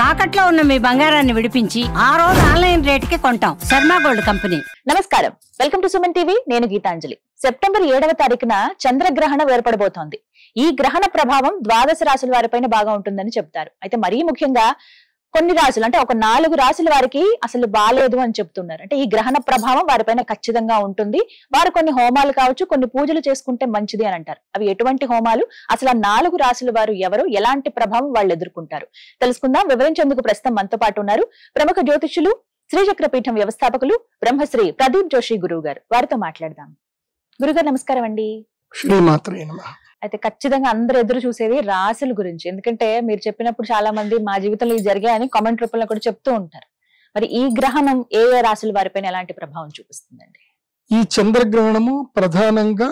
తాకట్లో ఉన్న మీ బంగారాన్ని విడిపించి ఆ రోజు ఆన్లైన్ రేటుకి కొంటాం. Sharma gold company. నమస్కారం, వెల్కమ్ టు సుమన్ టీవీ. నేను గీతాంజలి. సెప్టెంబర్ 7వ తారీఖున చంద్రగ్రహణం ఏర్పడబోతోంది. ఈ గ్రహణ ప్రభావం ద్వాదశ రాశుల వారిపైన బాగా ఉంటుందని చెప్తారు. అయితే మరీ ముఖ్యంగా కొన్ని రాశులు, అంటే ఒక 4 రాశుల వారికి అసలు బాలేదు అని చెప్తున్నారు. అంటే ఈ గ్రహణ ప్రభావం వారిపైన ఖచ్చితంగా ఉంటుంది. వారు కొన్ని హోమాలు కావచ్చు, కొన్ని పూజలు చేసుకుంటే మంచిది అని అంటారు. అవి ఎటువంటి హోమాలు, అసలు ఆ 4 రాశుల వారు ఎవరు, ఎలాంటి ప్రభావం వాళ్ళు ఎదుర్కొంటారు తెలుసుకుందాం. వివరించేందుకు ప్రస్తుతం మనతో పాటు ఉన్నారు ప్రముఖ జ్యోతిష్యులు, శ్రీచక్రపీఠం వ్యవస్థాపకులు బ్రహ్మశ్రీ ప్రదీప్ జోషి గురువు గారు. వారితో మాట్లాడదాం. గురుగారు నమస్కారం అండి. శ్రీమాత్రే నమః. అయితే ఖచ్చితంగా అందరూ ఎదురు చూసేది రాశుల గురించి. ఎందుకంటే మీరు చెప్పినప్పుడు చాలా మంది మా జీవితంలో ఇది జరిగాయని కామెంట్ రూపంలో కూడా చెప్తూ ఉంటారు. మరి ఈ గ్రహణం ఏ ఏ రాశుల వారిపైన ఎలాంటి ప్రభావం చూపిస్తుందండి? ఈ చంద్రగ్రహణము ప్రధానంగా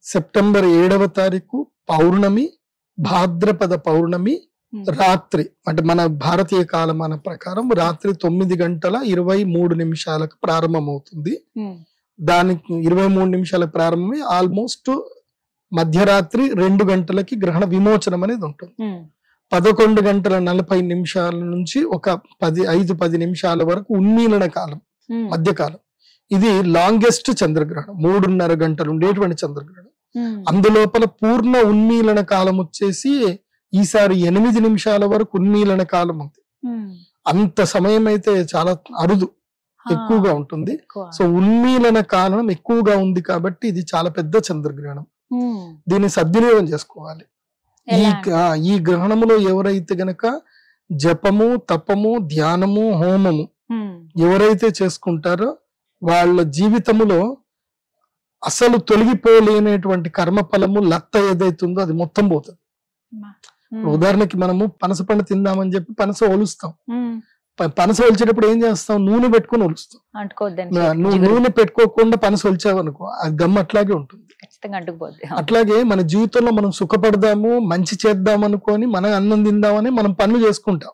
సెప్టెంబర్ 7వ తారీఖు పౌర్ణమి, భాద్రపద పౌర్ణమి రాత్రి, అంటే మన భారతీయ కాలమాన ప్రకారం రాత్రి 9:23 ప్రారంభమవుతుంది. దానికి 23 నిమిషాలకు ప్రారంభమై ఆల్మోస్ట్ మధ్యరాత్రి 2 గంటలకి గ్రహణ విమోచనం అనేది ఉంటుంది. 11:40 నుంచి ఒక 5-10 నిమిషాల వరకు ఉన్మీలన కాలం, మధ్యకాలం. ఇది లాంగెస్ట్ చంద్రగ్రహణం, 3.5 గంటలు ఉండేటువంటి చంద్రగ్రహణం. అందులోపల పూర్ణ ఉన్మీలన కాలం వచ్చేసి ఈసారి 8 నిమిషాల వరకు ఉన్మీలన కాలం ఉంది. అంత సమయం అయితే చాలా అరుదు, ఎక్కువగా ఉంటుంది. సో ఉన్మీలన కాలం ఎక్కువగా ఉంది కాబట్టి ఇది చాలా పెద్ద చంద్రగ్రహణం. దీన్ని సద్వినియోగం చేసుకోవాలి. ఈ గ్రహణములో ఎవరైతే గనక జపము, తపము, ధ్యానము, హోమము ఎవరైతే చేసుకుంటారో వాళ్ళ జీవితములో అసలు తొలగిపోలేనటువంటి కర్మఫలము లత్త ఏదైతుందో అది మొత్తం పోతుంది. ఉదాహరణకి మనము పనస పండు తిందామని చెప్పి పనస ఒలుస్తాం. పనస ఒలిచేటప్పుడు ఏం చేస్తాం? నూనె పెట్టుకుని ఒలుస్తాం. నువ్వు నూనె పెట్టుకోకుండా పనస ఒలిచావనుకో ఆ గమ్ అట్లాగే ఉంటుంది. అట్లాగే మన జీవితంలో మనం సుఖపడదాము, మంచి చేద్దాం అనుకొని మనం అన్నం తిందామని మనం పనులు చేసుకుంటాం.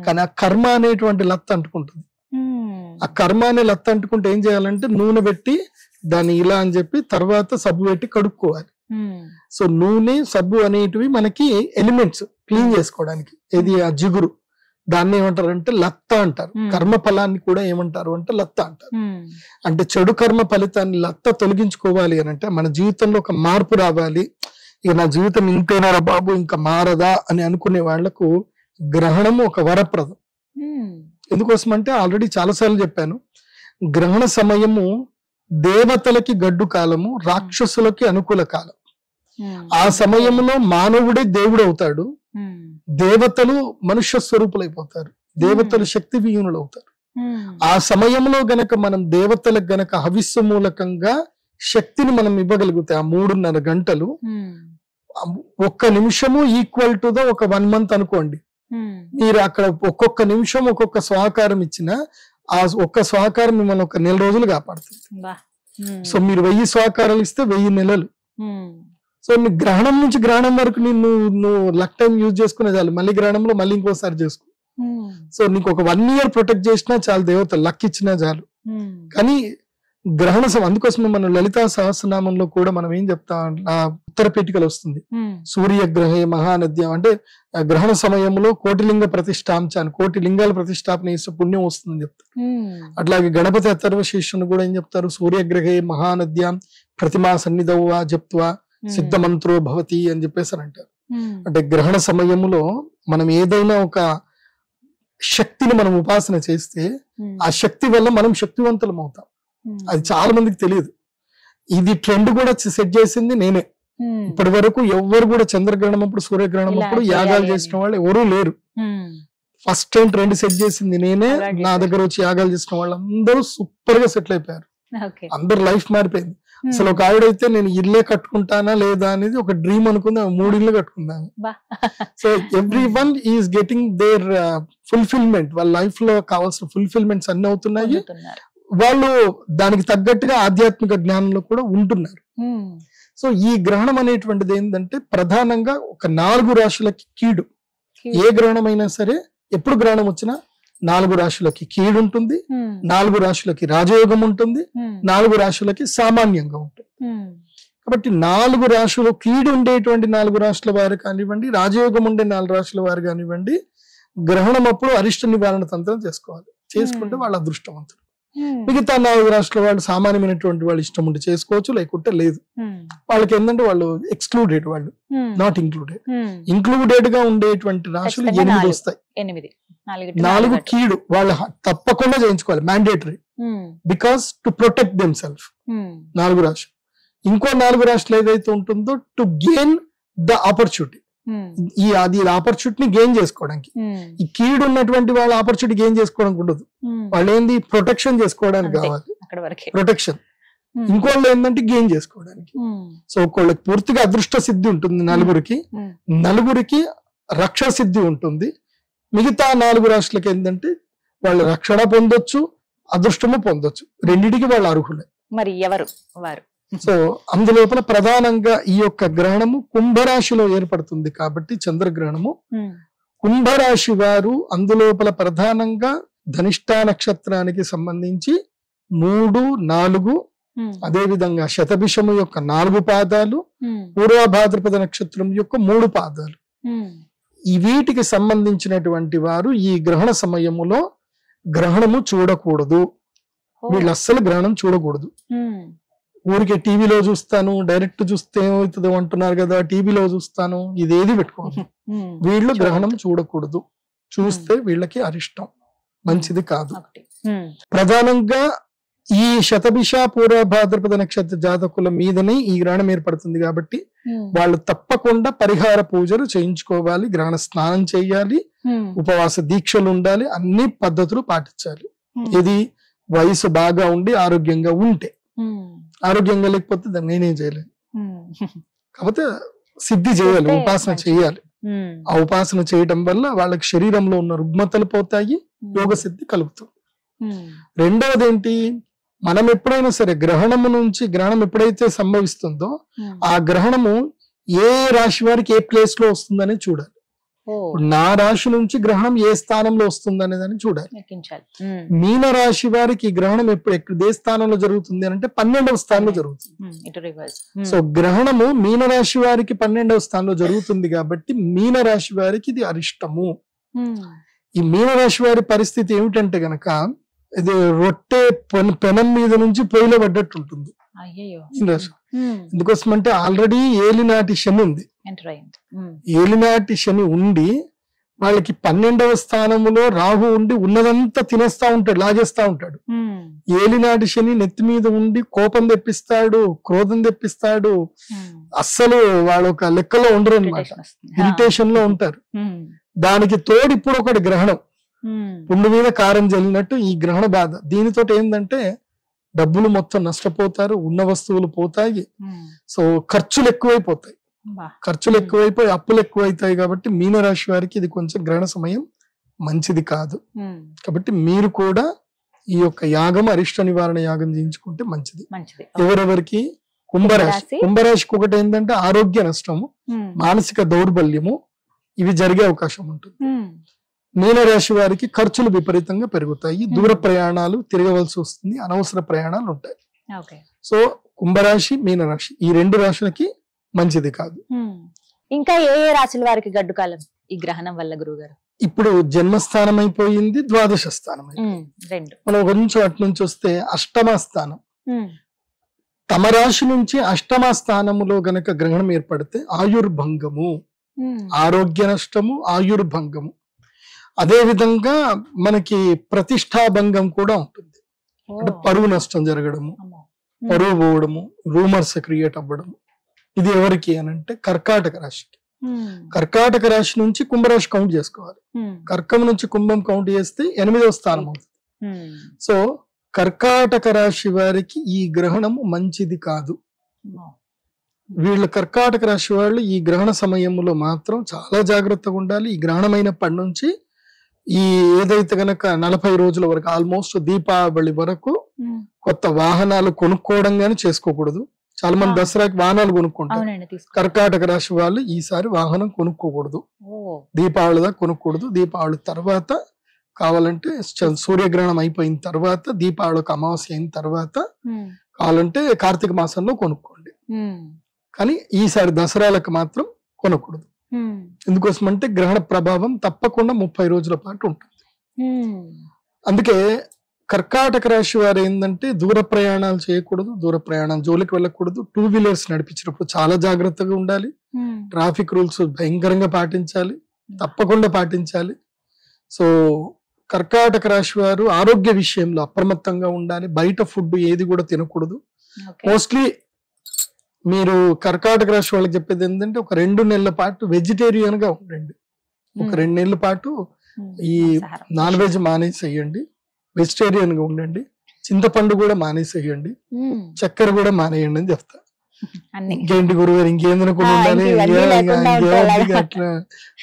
కానీ ఆ కర్మ అనేటువంటి లత్త అంటుకుంటుంది. ఆ కర్మ అనే లత్త అంటుకుంటే ఏం చేయాలంటే నూనె పెట్టి దాన్ని ఇలా అని చెప్పి తర్వాత సబ్బు పెట్టి కడుక్కోవాలి. సో నూనె, సబ్బు అనేటివి మనకి ఎలిమెంట్స్ క్లీన్ చేసుకోవడానికి. ఇది ఆ జిగురు, దాన్ని ఏమంటారంటే లత్త అంటారు. కర్మ ఫలాన్ని కూడా ఏమంటారు అంటే లత్త అంటారు. అంటే చెడు కర్మ ఫలితాన్ని లత్త తొలగించుకోవాలి అని అంటే మన జీవితంలో ఒక మార్పు రావాలి. ఇక నా జీవితం ఇంతేనారా బాబు, ఇంకా మారదా అని అనుకునే వాళ్లకు గ్రహణము ఒక వరప్రదం. ఎందుకోసం అంటే ఆల్రెడీ చాలాసార్లు చెప్పాను, గ్రహణ సమయము దేవతలకి గడ్డు కాలము, రాక్షసులకి అనుకూల కాలం. ఆ సమయంలో మానవుడే దేవుడు అవుతాడు, దేవతలు మనుష్య స్వరూపులైపోతారు, దేవతలు శక్తి విహీనులు అవుతారు. ఆ సమయంలో గనక మనం దేవతలకు గనక హవిస్సు మూలకంగా శక్తిని మనం ఇవ్వగలిగితే ఆ 3.5 గంటలు, 1 నిమిషము ఈక్వల్ టు ద ఒక 1 మంత్ అనుకోండి. మీరు అక్కడ ఒక్కొక్క నిమిషం ఒక్కొక్క స్వాకారం ఇచ్చిన ఆ ఒక్క స్వాకారం మిమ్మల్ని ఒక 1 నెల రోజులు కాపాడుతుంది. సో మీరు 1000 స్వాకారాలు ఇస్తే 1000 నెలలు. సో నీ గ్రహణం నుంచి గ్రహణం వరకు నువ్వు లక్ టైం యూజ్ చేసుకునే చాలు, మళ్ళీ గ్రహణంలో మళ్ళీ ఇంకోసారి చేసుకో. సో నీకు ఒక 1 year ప్రొటెక్ట్ చేసినా చాలు, దేవత లక్ ఇచ్చినా చాలు. కానీ గ్రహణ అందుకోసమే మనం లలితా సహస్రనామంలో కూడా మనం ఏం చెప్తాం, ఆ ఉత్తర పీఠికలు వస్తుంది, సూర్యగ్రహే మహానద్యం, అంటే గ్రహణ సమయంలో కోటిలింగ ప్రతిష్టాంచాను, 1,000,000 లింగాల ప్రతిష్టాపన చేస్తే పుణ్యం వస్తుందని చెప్తారు. అట్లాగే గణపతి అథర్వశీర్షుని కూడా ఏం చెప్తారు, సూర్యగ్రహే మహానద్యాం ప్రతిమా సన్నిధౌవా జప్త్వా సిద్ధమంత్రో భవతి అని చెప్పేసి అంటారు. అంటే గ్రహణ సమయంలో మనం ఏదైనా ఒక శక్తిని మనం ఉపాసన చేస్తే ఆ శక్తి వల్ల మనం శక్తివంతులం అవుతాం. అది చాలా మందికి తెలియదు. ఇది ట్రెండ్ కూడా సెట్ చేసింది నేనే. ఇప్పటి వరకు ఎవ్వరు కూడా చంద్రగ్రహణం అప్పుడు, సూర్యగ్రహణం అప్పుడు యాగాలు చేసిన వాళ్ళు ఎవరూ లేరు. ఫస్ట్ టైం ట్రెండ్ సెట్ చేసింది నేనే. నా దగ్గర వచ్చి యాగాలు చేసిన వాళ్ళందరూ సూపర్ గా సెటిల్ అయిపోయారు. అందరు లైఫ్ మారిపోయింది. అసలు ఒక ఆవిడైతే నేను ఇల్లే కట్టుకుంటానా లేదా అనేది ఒక డ్రీమ్ అనుకుంది, 3 ఇళ్ళు కట్టుకున్నాను. So every one is getting their fulfillment. వాళ్ళ లైఫ్ లో కావాల్సిన ఫుల్ఫిల్మెంట్స్ అన్ని అవుతున్నాయి. వాళ్ళు దానికి తగ్గట్టుగా ఆధ్యాత్మిక జ్ఞానంలో కూడా ఉంటున్నారు. సో ఈ గ్రహణం అనేటువంటిది ఏంటంటే ప్రధానంగా ఒక 4 రాశులకి కీడు. ఏ గ్రహణం అయినా సరే, ఎప్పుడు గ్రహణం వచ్చినా 4 రాశులకి కీడు ఉంటుంది, 4 రాశులకి రాజయోగం ఉంటుంది, 4 రాశులకి సామాన్యంగా ఉంటుంది. కాబట్టి 4 రాశులు కీడు ఉండేటువంటి 4 రాశుల వారు కానివ్వండి, రాజయోగం ఉండే 4 రాశుల వారు కానివ్వండి, గ్రహణం అప్పుడు అరిష్ట నివారణ తంత్రం చేసుకోవాలి. చేసుకుంటే వాళ్ళ అదృష్టవంతులు. మిగతా 4 రాష్ట్రాల వాళ్ళు సామాన్యమైనటువంటి వాళ్ళు ఇష్టం ఉంటే చేసుకోవచ్చు, లేకుంటే లేదు. వాళ్ళకి ఏంటంటే వాళ్ళు ఎక్స్క్లూడెడ్, వాళ్ళు నాట్ ఇంక్లూడెడ్. ఇంక్లూడెడ్ గా ఉండేటువంటి రాశులు 8 వస్తాయి. 4 కీడు వాళ్ళు తప్పకుండా చేయించుకోవాలి, mandatory, because to protect them self. 4 రాశులు. ఇంకో 4 రాశులు ఏదైతే ఉంటుందో టు గెయిన్ ద ఆపర్చునిటీ, అది ఆపర్చునిటీని గెయిన్ చేసుకోవడానికి. ఈ కీడు ఉన్నటువంటి వాళ్ళ ఆపర్చునిటీ గెయిన్ చేసుకోవడానికి ఉండదు. వాళ్ళు ఏంది ప్రొటెక్షన్ చేసుకోవడానికి కావాలి, ప్రొటెక్షన్. ఇంకోళ్ళు ఏంటంటే గెయిన్ చేసుకోవడానికి. సో ఒకళ్ళకి పూర్తిగా అదృష్ట సిద్ధి ఉంటుంది, నలుగురికి రక్షణ సిద్ధి ఉంటుంది. మిగతా 4 రాష్ట్రాలకి ఏంటంటే వాళ్ళు రక్షణ పొందొచ్చు, అదృష్టము పొందొచ్చు, రెండిటికి వాళ్ళు అర్హులే. మరి ఎవరు వారు? సో అందులోపల ప్రధానంగా ఈ యొక్క గ్రహణము కుంభరాశిలో ఏర్పడుతుంది కాబట్టి చంద్రగ్రహణము, కుంభరాశి వారు అందులోపల ప్రధానంగా ధనిష్ఠా నక్షత్రానికి సంబంధించి 3, 4, అదే విధంగా శతభిషము యొక్క 4 పాదాలు, పూర్వభాద్రపద నక్షత్రం యొక్క 3 పాదాలు, ఈ వీటికి సంబంధించినటువంటి వారు ఈ గ్రహణ సమయములో గ్రహణము చూడకూడదు. వీళ్ళు అస్సలు గ్రహణం చూడకూడదు. ఊరికే టీవీలో చూస్తాను, డైరెక్ట్ చూస్తే ఏమవుతుందో అంటున్నారు కదా, టీవీలో చూస్తాను, ఇదేది పెట్టుకోవద్దు. వీళ్ళు గ్రహణం చూడకూడదు. చూస్తే వీళ్ళకి అరిష్టం, మంచిది కాదు. ప్రధానంగా ఈ శతభిష పూర్వభాద్రపద నక్షత్ర జాతకుల మీదనే ఈ గ్రహణం ఏర్పడుతుంది కాబట్టి వాళ్ళు తప్పకుండా పరిహార పూజలు చేయించుకోవాలి, గ్రహణ స్నానం చేయాలి, ఉపవాస దీక్షలు ఉండాలి, అన్ని పద్ధతులు పాటించాలి. ఇది వయసు బాగా ఉండి ఆరోగ్యంగా ఉంటే. ఆరోగ్యంగా లేకపోతే దాన్ని నేనేం చేయలేను. కాకపోతే సిద్ధి చేయాలి, ఉపాసన చేయాలి. ఆ ఉపాసన చేయటం వల్ల వాళ్ళకి శరీరంలో ఉన్న రుగ్మతలు పోతాయి, యోగ సిద్ధి కలుగుతుంది. రెండవది ఏంటి, మనం ఎప్పుడైనా సరే గ్రహణం ఎప్పుడైతే సంభవిస్తుందో ఆ గ్రహణము ఏ రాశి వారికి ఏ ప్లేస్ లో వస్తుందని చూడాలి. నా రాశి నుంచి గ్రహణం ఏ స్థానంలో వస్తుంది అనేదాన్ని చూడాలి. మీన రాశి వారికి గ్రహణం ఏ స్థానంలో జరుగుతుంది అంటే 12వ స్థానంలో జరుగుతుంది. సో గ్రహణము మీన రాశి వారికి 12వ స్థానంలో జరుగుతుంది కాబట్టి మీన రాశి వారికి ఇది అరిష్టము. ఈ మీన రాశి వారి పరిస్థితి ఏమిటంటే గనక ఇది రొట్టె పెనం మీద నుంచి పొయ్యిలో పడ్డట్టు ఉంటుంది. ఎందుకోసం అంటే ఆల్రెడీ ఏలినాటి శని ఉంది. ఏలినాటి శని ఉండి వాళ్ళకి 12వ స్థానములో రాహు ఉండి ఉన్నదంతా తినేస్తా ఉంటాడు, లాగేస్తా ఉంటాడు. ఏలినాటి శని నెత్తి మీద ఉండి కోపం తెప్పిస్తాడు, క్రోధం తెప్పిస్తాడు. అస్సలు వాళ్ళు ఒక లెక్కలో ఉండరు అనమాట, ఇరిటేషన్ లో ఉంటారు. దానికి తోడు ఇప్పుడు ఒకటి గ్రహణం, పుండు మీద కారం జల్లినట్టు ఈ గ్రహణ బాధ. దీనితో ఏంటంటే డబ్బులు మొత్తం నష్టపోతారు, ఉన్న వస్తువులు పోతాయి. సో ఖర్చులు ఎక్కువైపోతాయి, అప్పులు ఎక్కువైతాయి. కాబట్టి మీనరాశి వారికి ఇది కొంచెం గ్రహణ సమయం మంచిది కాదు. కాబట్టి మీరు కూడా ఈ యొక్క యాగం అరిష్ట నివారణ యాగం చేయించుకుంటే మంచిది. ఎవరెవరికి కుంభరాశికి ఒకటి ఏంటంటే ఆరోగ్య నష్టము, మానసిక దౌర్బల్యము, ఇవి జరిగే అవకాశం ఉంటుంది. మీనరాశి వారికి ఖర్చులు విపరీతంగా పెరుగుతాయి, దూర ప్రయాణాలు తిరగవలసి వస్తుంది, అనవసర ప్రయాణాలు ఉంటాయి. సో కుంభరాశి, మీనరాశి ఈ 2 రాశులకి మంచిది కాదు. ఇంకా ఏ రాశుల వారికి గడ్డు కాలం ఈ గ్రహణం వల్ల గురువు గారు? ఇప్పుడు జన్మస్థానం అయిపోయింది, ద్వాదశ స్థానం అయిపోయింది. మనం కొంచెం అటు నుంచి వస్తే అష్టమ స్థానం. తమ రాశి నుంచి అష్టమ స్థానములో గనక గ్రహణం ఏర్పడితే ఆయుర్భంగము, ఆరోగ్య నష్టము, ఆయుర్భంగము. అదే విధంగా మనకి ప్రతిష్టాభంగం కూడా ఉంటుంది. అంటే పరువు నష్టం జరగడము, పరువు పోవడము, రూమర్స్ క్రియేట్ అవ్వడము. ఇది ఎవరికి అనంటే కర్కాటక రాశికి. కర్కాటక రాశి నుంచి కుంభరాశి కౌంట్ చేసుకోవాలి. కర్కం నుంచి కుంభం కౌంట్ చేస్తే 8వ స్థానం అవుతుంది. సో కర్కాటక రాశి వారికి ఈ గ్రహణము మంచిది కాదు. వీళ్ళు కర్కాటక రాశి వాళ్ళు ఈ గ్రహణ సమయంలో మాత్రం చాలా జాగ్రత్తగా ఉండాలి. ఈ గ్రహణమైనప్పటి నుంచి ఈ ఏదైతే గనక 40 రోజుల వరకు, ఆల్మోస్ట్ దీపావళి వరకు కొత్త వాహనాలు కొనుక్కోవడం గానీ చేసుకోకూడదు. చాలా మంది దసరాకి వాహనాలు కొనుక్కుంటారు. కర్కాటక రాశి వాళ్ళు ఈసారి వాహనం కొనుక్కోకూడదు, దీపావళి దాకా కొనుక్కూడదు. దీపావళి తర్వాత కావాలంటే సూర్యగ్రహణం అయిపోయిన తర్వాత, దీపావళికి అమావాస్య అయిన తర్వాత కావాలంటే కార్తీక మాసంలో కొనుక్కోండి. కానీ ఈసారి దసరాలకు మాత్రం కొనకూడదు. ఎందుకోసం అంటే గ్రహణ ప్రభావం తప్పకుండా 30 రోజుల పాటు ఉంటుంది. అందుకే కర్కాటక రాశి వారు ఏంటంటే దూర ప్రయాణాలు చేయకూడదు, దూర ప్రయాణం జోలికి వెళ్ళకూడదు, 2 వీలర్స్ నడిపించినప్పుడు చాలా జాగ్రత్తగా ఉండాలి, ట్రాఫిక్ రూల్స్ భయంకరంగా పాటించాలి, తప్పకుండా పాటించాలి. సో కర్కాటక రాశి వారు ఆరోగ్య విషయంలో అప్రమత్తంగా ఉండాలి. బయట ఫుడ్ ఏది కూడా తినకూడదు. మోస్ట్లీ మీరు కర్కాటక రాశి వాళ్ళకి చెప్పేది ఏంటంటే ఒక 2 నెలల పాటు వెజిటేరియన్ గా ఉండండి. ఒక 2 నెలల పాటు ఈ నాన్ వెజ్ మానేసేయండి, వెజిటేరియన్ గా ఉండండి, చింతపండు కూడా మానేసేయండి, చక్కెర కూడా మానేయండి అని చెప్తా. ఇంకేంటి గురుగారు ఇంకేం తినకుండా ఉండాలి అట్లా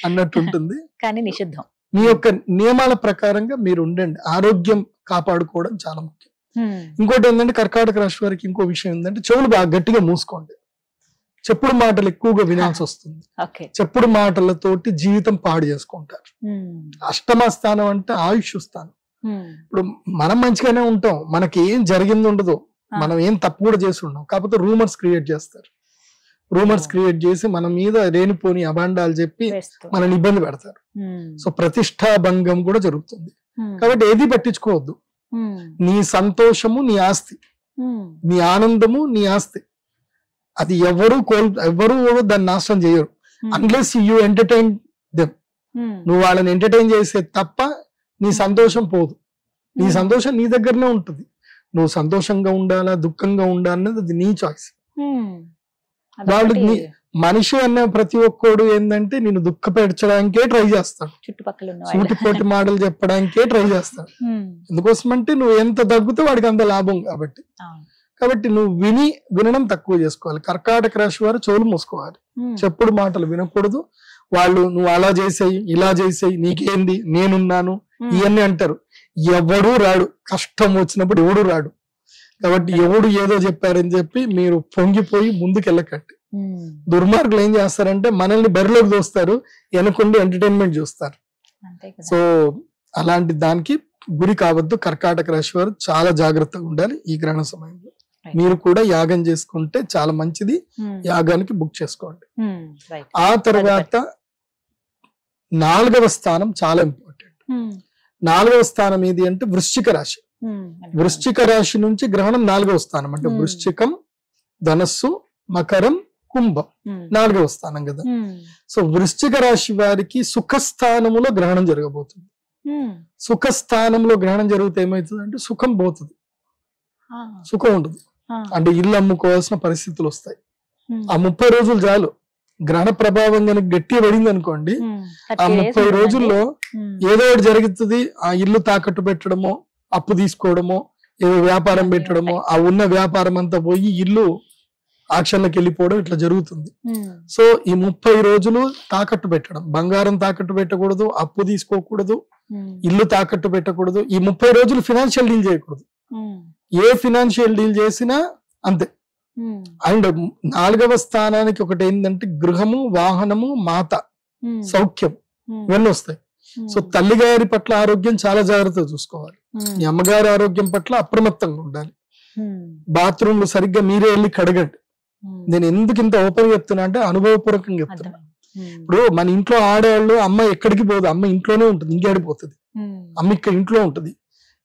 అన్నట్టు ఉంటుంది. కానీ నిషిద్ధం. మీ యొక్క నియమాల ప్రకారంగా మీరు ఉండండి. ఆరోగ్యం కాపాడుకోవడం చాలా ముఖ్యం. ఇంకోటి ఏంటంటే కర్కాటక రాశి వారికి ఇంకో విషయం ఏంటంటే చెవులు బాగా గట్టిగా మూసుకోండి. చెప్పుడు మాటలు ఎక్కువగా వినాల్సి వస్తుంది. చెప్పుడు మాటలతోటి జీవితం పాడు చేసుకుంటారు. అష్టమ స్థానం అంటే ఆయుష్ స్థానం. ఇప్పుడు మనం మంచిగానే ఉంటాం, మనకి ఏం జరిగింది ఉండదు, మనం ఏం తప్పు కూడా చేసి ఉన్నాం, కాకపోతే రూమర్స్ క్రియేట్ చేస్తారు. రూమర్స్ క్రియేట్ చేసి మన మీద రేణిపోని అభాండాలు చెప్పి మనల్ని ఇబ్బంది పెడతారు. సో ప్రతిష్టాభంగం కూడా జరుగుతుంది. కాబట్టి ఏది పట్టించుకోవద్దు. నీ సంతోషము నీ ఆస్తి, నీ ఆనందము నీ ఆస్తి. అది ఎవరు దాన్ని నాశనం చేయరు అన్లెస్ యూ ఎంటర్టైన్ దెమ్. నువ్వు వాళ్ళని ఎంటర్టైన్ చేసే తప్ప నీ సంతోషం పోదు. నీ సంతోషం నీ దగ్గరనే ఉంటుంది. నువ్వు సంతోషంగా ఉండాలా దుఃఖంగా ఉండాలనేది అది నీ చాయిస్. వాళ్ళు మనిషి అనే ప్రతి ఒక్కడు ఏంటంటే నేను దుఃఖపెట్టడానికే ట్రై చేస్తాడు, సూటిపోటి మాటలు చెప్పడానికే ట్రై చేస్తాడు. ఎందుకోసం అంటే నువ్వు ఎంత తగ్గితే వాడికి అంత లాభం. కాబట్టి నువ్వు వినడం తక్కువ చేసుకోవాలి. కర్కాటక రాశి వారు చెవులు మూసుకోవాలి, చెప్పుడు మాటలు వినకూడదు. వాళ్ళు నువ్వు అలా చేసేయి ఇలా చేసేయి నీకేంది నేనున్నాను ఇవన్నీ అంటారు. ఎవడూ రాడు, కష్టం వచ్చినప్పుడు ఎవడు రాడు. కాబట్టి ఎవడు ఏదో చెప్పారని చెప్పి మీరు పొంగిపోయి ముందుకెళ్ళకండి. దుర్మార్గులు ఏం చేస్తారంటే మనల్ని బరిలోకి దోస్తారు, వెనకుండి ఎంటర్టైన్మెంట్ చూస్తారు. సో అలాంటి దానికి గురి కావద్దు. కర్కాటక రాశి వారు చాలా జాగ్రత్తగా ఉండాలి ఈ గ్రహణ సమయంలో. మీరు కూడా యాగం చేసుకుంటే చాలా మంచిది, యాగానికి బుక్ చేసుకోండి. ఆ తర్వాత 4వ స్థానం చాలా ఇంపార్టెంట్. 4వ స్థానం ఏది అంటే వృశ్చిక రాశి. వృశ్చిక రాశి నుంచి గ్రహణం 4వ స్థానం అంటే వృశ్చికం, ధనస్సు, మకరం, కుంభం 4వ స్థానం కదా. సో వృశ్చిక రాశి వారికి సుఖస్థానములో గ్రహణం జరగబోతుంది. సుఖస్థానంలో గ్రహణం జరిగితే ఏమవుతుంది అంటే సుఖం పోతుంది, సుఖం ఉండదు. అంటే ఇల్లు అమ్ముకోవాల్సిన పరిస్థితులు వస్తాయి. ఆ 30 రోజులు చాలు. గ్రహణ ప్రభావం కనుక గట్టిగా పడింది అనుకోండి, ఆ 30 రోజుల్లో ఏదో ఒకటి జరుగుతుంది. ఆ ఇల్లు తాకట్టు పెట్టడమో, అప్పు తీసుకోవడమో, ఏదో వ్యాపారం పెట్టడమో, ఆ ఉన్న వ్యాపారం అంతా పోయి ఇల్లు ఆక్షన్లకు వెళ్ళిపోవడం ఇట్లా జరుగుతుంది. సో ఈ 30 రోజులు తాకట్టు పెట్టడం, బంగారం తాకట్టు పెట్టకూడదు, అప్పు తీసుకోకూడదు, ఇల్లు తాకట్టు పెట్టకూడదు. ఈ 30 రోజులు ఫినాన్షియల్ డీల్ చేయకూడదు. ఏ ఫినాన్షియల్ డీల్ చేసినా అంతే. అండ్ 4వ స్థానానికి ఒకటి ఏంటంటే గృహము, వాహనము, మాత, సౌఖ్యం ఇవన్నీ వస్తాయి. సో తల్లిగారి పట్ల ఆరోగ్యం చాలా జాగ్రత్తగా చూసుకోవాలి. మీ అమ్మగారి ఆరోగ్యం పట్ల అప్రమత్తంగా ఉండాలి. బాత్రూమ్లు సరిగ్గా మీరే వెళ్ళి కడగండి. నేను ఎందుకు ఇంత ఓపెన్ చెప్తున్నా అంటే అనుభవపూర్వకంగా చెప్తున్నా. ఇప్పుడు మన ఇంట్లో ఆడవాళ్ళు అమ్మ ఎక్కడికి పోదు, అమ్మ ఇంట్లోనే ఉంటుంది, ఇంకేడిపోతుంది. అమ్మ ఇక్కడ ఇంట్లో ఉంటుంది.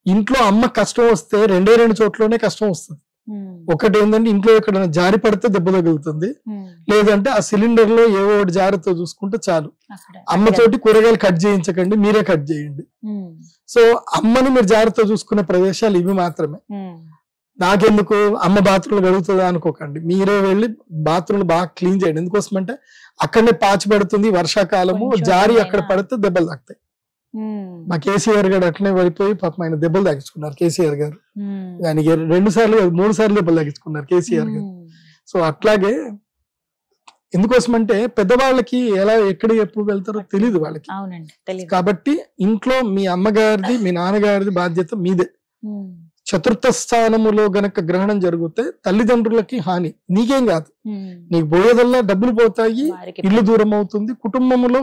ఇంట్లో అమ్మ కష్టం వస్తే 2 చోట్లనే కష్టం వస్తుంది. ఒకటి ఏంటంటే ఇంట్లో ఎక్కడైనా జారి పడితే దెబ్బ తగులుతుంది, లేదంటే ఆ సిలిండర్ లో ఏవో ఒకటి జాగ్రత్త చూసుకుంటే చాలు. అమ్మతోటి కూరగాయలు కట్ చేయించకండి, మీరే కట్ చేయండి. సో అమ్మని మీరు జాగ్రత్త చూసుకునే ప్రదేశాలు ఇవి మాత్రమే. నాకెందుకు అమ్మ బాత్రూమ్లు కడుగుతుందా అనుకోకండి, మీరే వెళ్ళి బాత్రూమ్లు బాగా క్లీన్ చేయండి. ఎందుకోసం అంటే అక్కడనే పాచి పడుతుంది, వర్షాకాలము జారి అక్కడ పడితే దెబ్బలు తాకుతాయి. మా కేసీఆర్ గారు అట్లనే పడిపోయి పాపం ఆయన దెబ్బలు తాగించుకున్నారు. కేసీఆర్ గారు ఆయనకి 2 సార్లు 3 సార్లు దెబ్బలు తాగించుకున్నారు కేసీఆర్ గారు. సో అట్లాగే ఎందుకోసం అంటే పెద్దవాళ్ళకి ఎలా ఎక్కడ ఎప్పుడు వెళ్తారో తెలియదు వాళ్ళకి. కాబట్టి ఇంట్లో మీ అమ్మగారిది మీ నాన్నగారిది బాధ్యత మీదే. చతుర్థ స్థానములో గనక గ్రహణం జరిగితే తల్లిదండ్రులకి హాని, నీకేం కాదు. నీకు పోయేదల్లా డబ్బులు పోతాయి, ఇల్లు దూరం అవుతుంది, కుటుంబంలో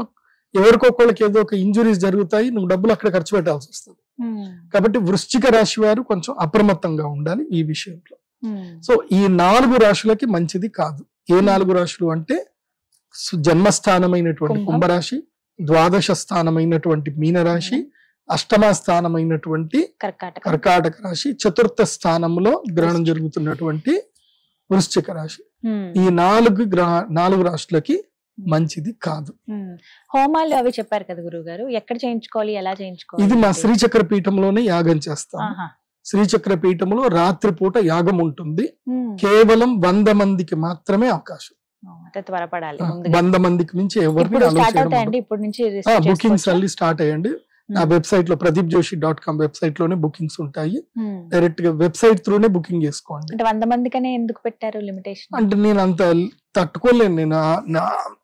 ఎవరికొకళ్ళకి ఏదో ఒక ఇంజురీస్ జరుగుతాయి, నువ్వు డబ్బులు అక్కడ ఖర్చు పెట్టాల్సి వస్తుంది. కాబట్టి వృశ్చిక రాశి వారు కొంచెం అప్రమత్తంగా ఉండాలి ఈ విషయంలో. సో ఈ 4 రాశులకి మంచిది కాదు. ఏ 4 రాశులు అంటే జన్మస్థానమైనటువంటి కుంభరాశి, ద్వాదశ స్థానమైనటువంటి మీనరాశి, అష్టమ స్థానమైనటువంటి కర్కాటక రాశి, చతుర్థ స్థానంలో గ్రహణం జరుగుతున్నటువంటి వృశ్చిక రాశి. ఈ 4 రాశులకి మంచిది కాదు. హోమాలు అవి చెప్పారు కదా గురువు గారు, ఎక్కడ చేయించుకోవాలి, ఎలా చేయించుకోవాలి? ఇది మా శ్రీచక్ర పీఠంలోనే యాగం చేస్తాం. శ్రీచక్ర పీఠంలో రాత్రిపూట యాగం ఉంటుంది. కేవలం 100 మందికి మాత్రమే అవకాశం. త్వరపడాలి. 100 మందికి మించి ఎవరిని బుకింగ్స్ అల్లి స్టార్ట్ అయ్యండి. నా వెబ్సైట్ లో pradeepjoshi.com వెబ్సైట్ లోనే బుకింగ్స్ ఉంటాయి. డైరెక్ట్ గా వెబ్సైట్ త్రూనే బుకింగ్ చేసుకోండి. 100 మందికనే ఎందుకు పెట్టారు లిమిటేషన్? అంటే నేను అంత తట్టుకోలేను. నేను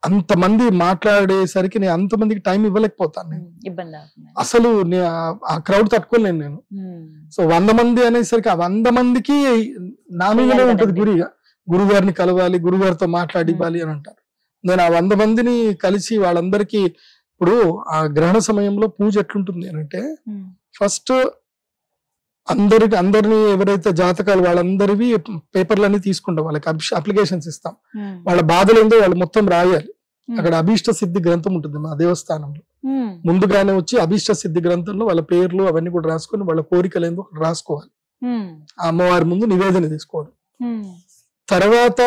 అంతమంది మాట్లాడేసరికి నేను అంతమందికి టైం ఇవ్వలేకపోతాను. నేను ఇబ్బంది అసలు ఆ క్రౌడ్ తట్టుకోలేను నేను. సో 100 మంది అనేసరికి ఆ 100 మందికి నా మీదనే ఉంటుంది గురువు గారిని కలవాలి, గురుగారితో మాట్లాడివ్వాలి అని అంటారు. నేను ఆ 100 మందిని కలిసి వాళ్ళందరికీ ఇప్పుడు ఆ గ్రహణ సమయంలో పూజ ఎట్లుంటుంది అంటే, ఫస్ట్ అందరిని ఎవరైతే జాతకాలు వాళ్ళందరివి పేపర్లన్నీ తీసుకుంటాం, వాళ్ళకి అప్లికేషన్స్ ఇస్తాం. వాళ్ళ బాధలు ఏందో వాళ్ళు మొత్తం రాయాలి. అక్కడ అభీష్ట సిద్ధి గ్రంథం ఉంటుంది మా దేవస్థానంలో. ముందుగానే వచ్చి అభీష్ట సిద్ధి గ్రంథంలో వాళ్ళ పేర్లు అవన్నీ కూడా రాసుకొని వాళ్ళ కోరికలు ఏందో రాసుకోవాలి. ఆ అమ్మవారి ముందు నివేదన తీసుకోవడం. తర్వాత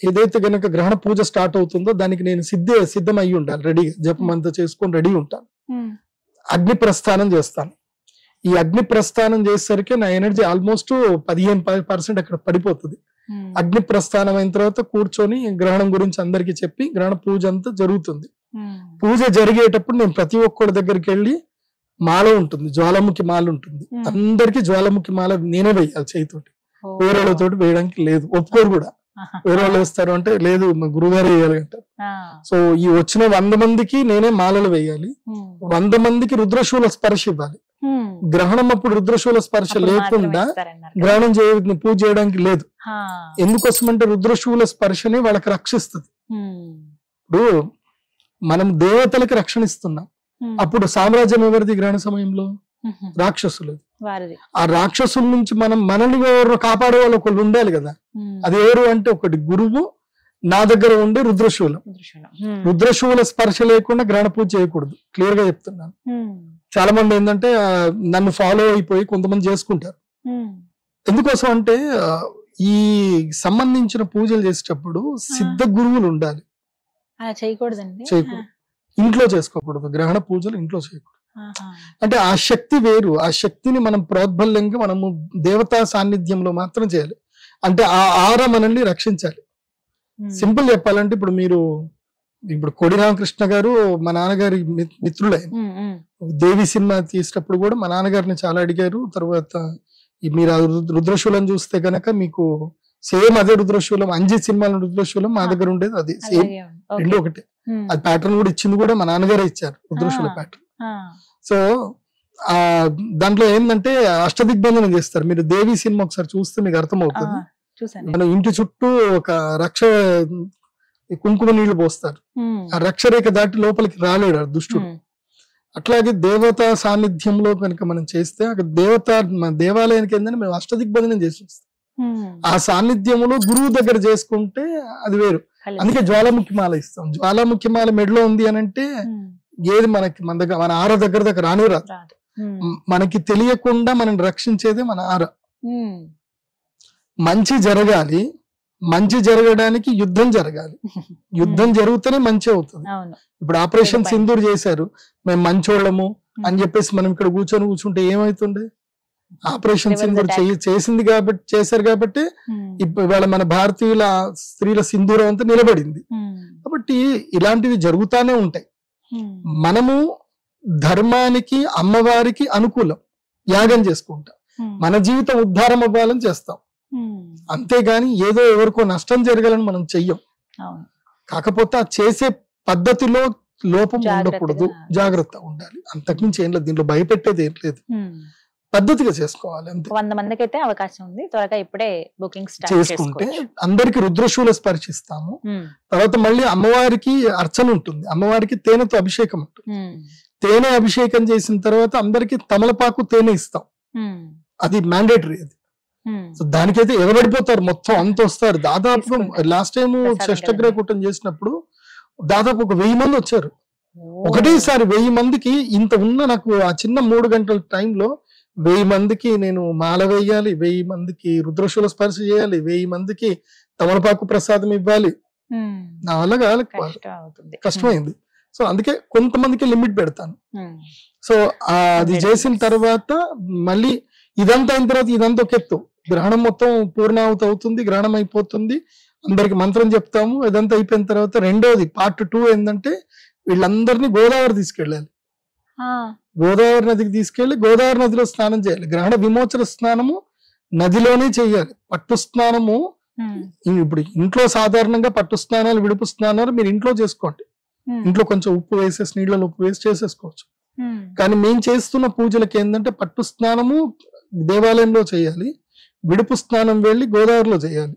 ఏదైతే గనక గ్రహణ పూజ స్టార్ట్ అవుతుందో దానికి నేను సిద్ధం అయ్యి ఉండాలి, రెడీగా జపం అంతా చేసుకొని రెడీ ఉంటాను. అగ్ని ప్రస్థానం చేస్తాను. ఈ అగ్ని ప్రస్థానం చేసేసరికి నా ఎనర్జీ ఆల్మోస్ట్ 15% అక్కడ పడిపోతుంది. అగ్ని ప్రస్థానం అయిన తర్వాత కూర్చొని గ్రహణం గురించి అందరికి చెప్పి గ్రహణ పూజ అంతా జరుగుతుంది. పూజ జరిగేటప్పుడు నేను ప్రతి ఒక్కరి దగ్గరికి వెళ్ళి మాల ఉంటుంది, జ్వాలాముఖి మాల ఉంటుంది. అందరికి జ్వాలాముఖి మాల నేనే వేయాలి చేయితోటి, వేరే వాళ్ళతోటి వేయడానికి లేదు. ఒప్పుకోరు కూడా. వేరే వాళ్ళు వేస్తారు అంటే లేదు గురుగారు వేయాలి అంటారు. సో ఈ వచ్చిన 100 మందికి నేనే మాలలు వేయాలి. 100 మందికి రుద్రశూల స్పర్శ ఇవ్వాలి. గ్రహణం అప్పుడు రుద్రశూల స్పర్శ లేకుండా గ్రహణం పూజ చేయడానికి లేదు. ఎందుకోసం అంటే రుద్రశూల స్పర్శని వాళ్ళకి రక్షిస్తుంది. ఇప్పుడు మనం దేవతలకి రక్షణ ఇస్తున్నాం. అప్పుడు సామ్రాజ్యం ఎవరిది గ్రహణ సమయంలో? రాక్షసులు. ఆ రాక్షసుల నుంచి మనల్ని ఎవరు కాపాడే వాళ్ళు ఒకళ్ళు ఉండాలి కదా. అది ఎవరు అంటే ఒకటి గురువు, నా దగ్గర ఉండే రుద్రశూలం. రుద్రశూల స్పర్శ లేకుండా గ్రహణ పూజ చేయకూడదు, క్లియర్ గా చెప్తున్నాను. చాలా మంది ఏంటంటే నన్ను ఫాలో అయిపోయి కొంతమంది చేసుకుంటారు. ఎందుకోసం అంటే ఈ సంబంధించిన పూజలు చేసేటప్పుడు సిద్ధ గురువులు ఉండాలి. చేయకూడదు, ఇంట్లో చేసుకోకూడదు. గ్రహణ పూజలు ఇంట్లో చేయకూడదు. అంటే ఆ శక్తి వేరు. ఆ శక్తిని మనం ప్రోద్బల్యంగా మనము దేవతా సాన్నిధ్యంలో మాత్రం చేయాలి. అంటే ఆ ఆర మనల్ని రక్షించాలి. సింపుల్ చెప్పాలంటే ఇప్పుడు కోడి రామకృష్ణ గారు మా నాన్నగారి మిత్రులే. దేవి సినిమా తీసేటప్పుడు కూడా మా నాన్నగారిని చాలా అడిగారు. తర్వాత మీరు రుద్రశూలం చూస్తే గనక మీకు సేమ్ అదే రుద్రశూలం, అంజీ సినిమాలో రుద్రశూలం మా దగ్గర ఉండేది అదే సేమ్, రెండు ఒకటే. అది ప్యాటర్న్ కూడా ఇచ్చింది కూడా మా నాన్నగారే ఇచ్చారు, రుద్రశూల ప్యాటర్న్. సో దాంట్లో ఏంటంటే అష్టదిగ్బంధనం చేస్తారు. మీరు దేవి సినిమా ఒకసారి చూస్తే మీకు అర్థమవుతుంది. మన ఇంటి చుట్టూ ఒక రక్ష కుంకుమ నీళ్లు పోస్తారు. ఆ రక్షరేఖ దాటి లోపలికి రాలేడు దుష్టుడు. అట్లాగే దేవతా సాన్నిధ్యంలో కనుక మనం చేస్తే అక్కడ దేవాలయానికి ఏంటంటే మేము అష్టదిగ్బంధనం చేసి వస్తాం. ఆ సాన్నిధ్యంలో గురువు దగ్గర చేసుకుంటే అది వేరు. అందుకే జ్వాలాముఖి మాల ఇస్తాం. జ్వాలాముఖి మాల మెడలో ఉంది అని అంటే ఏది మన ఆర దగ్గర రానే రాదు. మనకి తెలియకుండా మనం రక్షించేదే మన ఆర. మంచి జరగాలి, మంచి జరగడానికి యుద్ధం జరగాలి. యుద్ధం జరిగితేనే మంచి అవుతుంది. ఇప్పుడు ఆపరేషన్ సింధూర్ చేశారు, మేము మంచోళ్ళము అని చెప్పేసి మనం ఇక్కడ కూర్చుంటే ఏమవుతుండే? ఆపరేషన్ సింధూర్ చేశారు కాబట్టి ఇవాళ మన భారతీయుల స్త్రీల సింధూరం అంతా నిలబడింది. కాబట్టి ఇలాంటివి జరుగుతానే ఉంటాయి. మనము ధర్మానికి, అమ్మవారికి అనుకూలం యాగం చేసుకుంటాం. మన జీవితం ఉద్ధారం అవ్వాలని చేస్తాం. అంతేగాని ఏదో ఎవరికో నష్టం జరగాలని మనం చెయ్యం. కాకపోతే ఆ చేసే పద్ధతిలో లోపం ఉండకూడదు, జాగ్రత్త ఉండాలి. అంతకుమించి ఏం లేదు. దీంట్లో భయపెట్టేది ఏం లేదు. పద్ధతిగా చేసుకోవాలి అంతే. 100 మందికి అయితే అవకాశం ఉంది. త్వరగా ఇప్పుడే బుకింగ్ చేసుకుంటే అందరికి రుద్రశూల స్పర్శిస్తాము. తర్వాత మళ్ళీ అమ్మవారికి అర్చన ఉంటుంది. అమ్మవారికి తేనెతో అభిషేకం ఉంటుంది. తేనె అభిషేకం చేసిన తర్వాత అందరికి తమలపాకు తేనె ఇస్తాం. అది మ్యాండేటరీ. అది సో దానికైతే ఎగబడిపోతారు, మొత్తం అంత వస్తారు. దాదాపుగా తీసుకుంటారు. లాస్ట్ టైం ప్రసాదం షష్టగ్రహ కదండి. కూటం చేసినప్పుడు దాదాపు ఒక 1000 మంది వచ్చారు ఒకటేసారి. 1000 మందికి ఇంత ఉన్న నాకు ఆ చిన్న 3 గంటల టైంలో 1000 మందికి నేను మాల వేయాలి, 1000 మందికి రుద్రశూల స్పర్శ చేయాలి, 1000 మందికి తమలపాకు ప్రసాదం ఇవ్వాలి. నా వల్ల కాదు, కష్టం అవుతుంది. కష్టమైంది. సో అందుకే కొంతమందికి లిమిట్ పెడతాను. సో అది అదే చేసిన తర్వాత మళ్ళీ ఇదంతా అయిన తర్వాత ఇదంతా ఒక ఎత్తు. గ్రహణం మొత్తం పూర్ణాహుతి అవుతుంది, గ్రహణం అయిపోతుంది, అందరికి మంత్రం చెప్తాము. ఇదంతా అయిపోయిన తర్వాత రెండోది పార్ట్ 2 ఏంటంటే వీళ్ళందరినీ గోదావరి తీసుకెళ్ళాలి. గోదావరి నదికి తీసుకెళ్లి గోదావరి నదిలో స్నానం చేయాలి. గ్రహణ విమోచన స్నానము నదిలోనే చేయాలి. పట్టు స్నానము ఇప్పుడు ఇంట్లో సాధారణంగా పట్టు స్నానాలు, విడుపు స్నానాలు మీరు ఇంట్లో చేసుకోండి. ఇంట్లో కొంచెం ఉప్పు వేసేసి, నీళ్ళలో ఉప్పు వేసి చేసేసుకోవచ్చు. కానీ మేము చేస్తున్న పూజలకి ఏంటంటే పట్టు స్నానము దేవాలయంలో చేయాలి, విడుపు స్నానం వెళ్ళి గోదావరిలో చేయాలి.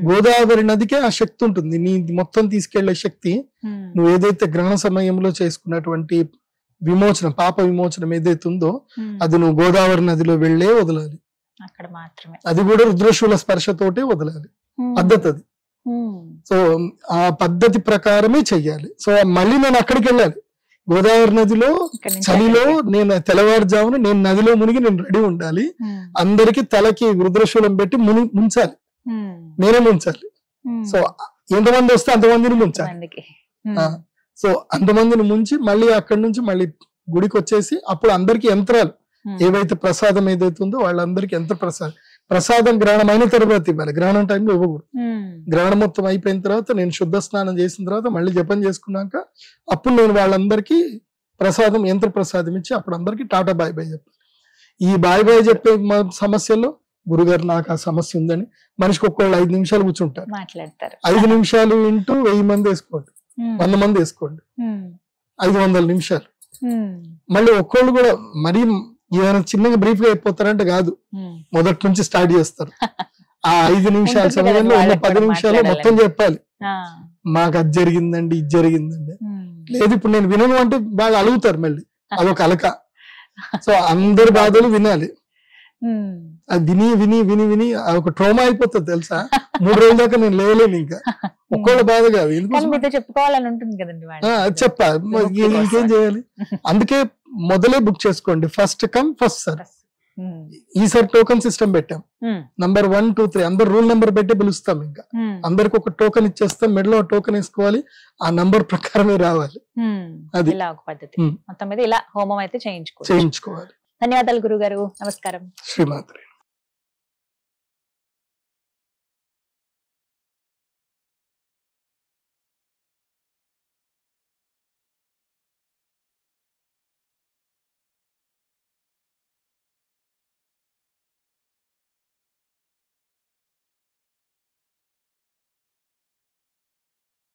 గోదావరి నదికే ఆ శక్తి ఉంటుంది, నీ మొత్తం తీసుకెళ్లే శక్తి. నువ్వు ఏదైతే గ్రహణ సమయంలో చేసుకున్నటువంటి విమోచనం, పాప విమోచనం ఏదైతే ఉందో అది నువ్వు గోదావరి నదిలో వెళ్ళే వదలాలి. అక్కడ మాత్రమే, అది కూడా రుద్రశూల స్పర్శతోటే వదలాలి. పద్ధతి అది. సో ఆ పద్ధతి ప్రకారమే చెయ్యాలి. సో మళ్ళీ నేను అక్కడికి వెళ్ళాలి. గోదావరి నదిలో చలిలో నేను తెల్లవారుజామున నేను నదిలో మునిగి నేను రెడీ ఉండాలి. అందరికి తలకి రుద్రశూలం పెట్టి ముంచాలి, నేనే ముంచాలి. సో ఎంతమంది వస్తే అంతమందిని ముంచాలి. సో అంతమందిని ముంచి మళ్ళీ అక్కడి నుంచి మళ్ళీ గుడికి వచ్చేసి అప్పుడు అందరికి యంత్రాలు ఏవైతే ప్రసాదం ఏదైతే ఉందో వాళ్ళందరికీ యంత్ర ప్రసాదం గ్రహణం అయిన తర్వాత ఇవ్వాలి. గ్రహణం టైంలో ఇవ్వకూడదు. గ్రహణం మొత్తం అయిపోయిన తర్వాత నేను శుద్ధ స్నానం చేసిన తర్వాత మళ్ళీ జపం చేసుకున్నాక అప్పుడు నేను వాళ్ళందరికీ ప్రసాదం, యంత్ర ప్రసాదం ఇచ్చి అప్పుడు అందరికి టాటా బాయ్ బాయ్ చెప్పాలి. ఈ బాయ్ బాయ్ చెప్పే సమస్యల్లో గురుగారు నాకు ఆ సమస్య ఉందని మనిషికి ఒక్కళ్ళు 5 నిమిషాలు కూర్చుంటారు. 5 నిమిషాలు ఇంటూ 1000 మంది వేసుకోండి, 100 మంది వేసుకోండి, 500 నిమిషాలు. మళ్ళీ ఒక్కళ్ళు కూడా మరీ ఏదైనా చిన్నగా బ్రీఫ్ గా అయిపోతారంటే కాదు, మొదటి నుంచి స్టార్ట్ చేస్తారు. ఆ 5 నిమిషాల సమయంలో ఉన్న 10 నిమిషాలు మొత్తం చెప్పాలి. మాకు అది జరిగిందండి, ఇది జరిగిందండి. లేదు ఇప్పుడు నేను వినను అంటే బాగా అలుగుతారు, మళ్ళీ అదొక అలక. సో అందరి బాధలు వినాలి. అది విని విని విని విని ఒక ట్రోమా అయిపోతుంది తెలుసా. 3 రోజుల దాకా నేను లేవలేను ఇంకా. ఒక్కళ్ళ బాధ కాదు, చెప్పుకోవాలని ఉంటుంది కదండి. అది చెప్పాలి, ఇంకేం చేయాలి. అందుకే మొదలే బుక్ చేసుకోండి, ఫస్ట్ కమ్ ఫస్ట్ సర్వ్. ఈసారి టోకన్ సిస్టమ్ పెట్టాం. నంబర్ 1, 2, 3 అందరు రూల్ నెంబర్ పెట్టి పిలుస్తాం. ఇంకా అందరికి ఒక టోకన్ ఇచ్చేస్తాం, మెడలో టోకన్ వేసుకోవాలి, ఆ నంబర్ ప్రకారమే రావాలి. అది ఇలా ఒక పద్ధతి. మొత్తం మీద ఇలా హోమం అయితే చేయించుకోవాలి. చేయించుకోవాలి. ధన్యవాదాలు గురుగారు, నమస్కారం. శ్రీమాత్రే.